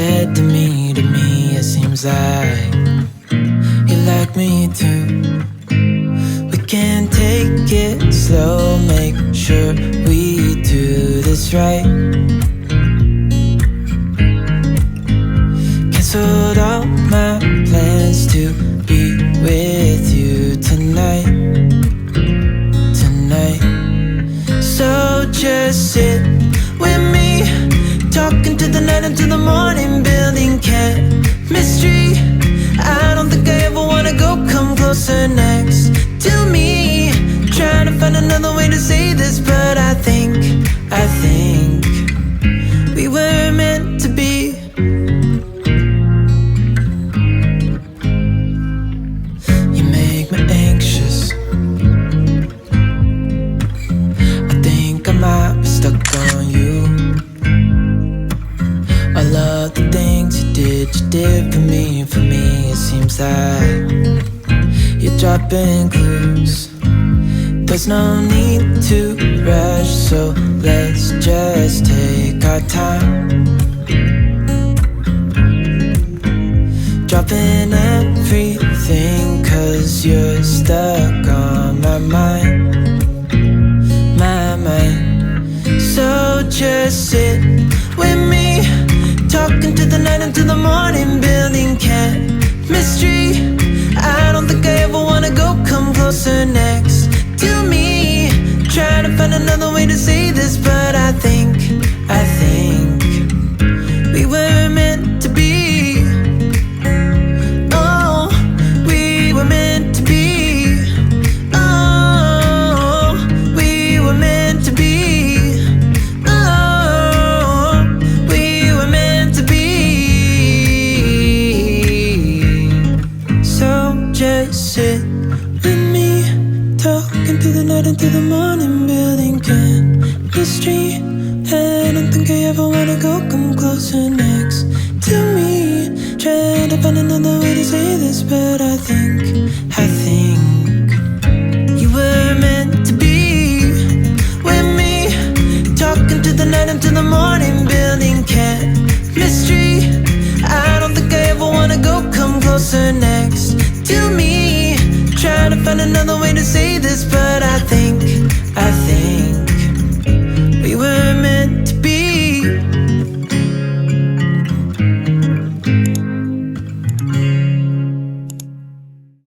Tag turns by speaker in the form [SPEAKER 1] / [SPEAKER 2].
[SPEAKER 1] said to me, it seems like you like me too. We can take it slow, make sure we do this right. Canceled all my plans to be with you tonight. So just sit with me, talking to the night until the morning, building chemistry. I don't think I ever wanna go, come closer next to me. Trying to find another way to say this, but I think we were meant to be. You make me anxious. I think I might be stuck on you. All of the things you did for me, it seems like you're dropping clues. There's no need to rush, so let's just take our time. Dropping everything, 'cause you're stuck on my mind. So just sit with me, talking to the night until the morning, building chemistry. I don't think I ever wanna go, come closer next to me. Trying to find another way to say this, but I think we were meant to be. Oh, we were meant to be. Oh, we were meant to be. Sit with me, talking to the night until the morning, building chemistry. I don't think I ever wanna go, come closer next to me. Trying to find another way to say this, but I think you were meant to be with me, talking to the night until the morning, building chemistry. I don't think I ever wanna go, come closer next to me. Trying to find another way to say this, but I think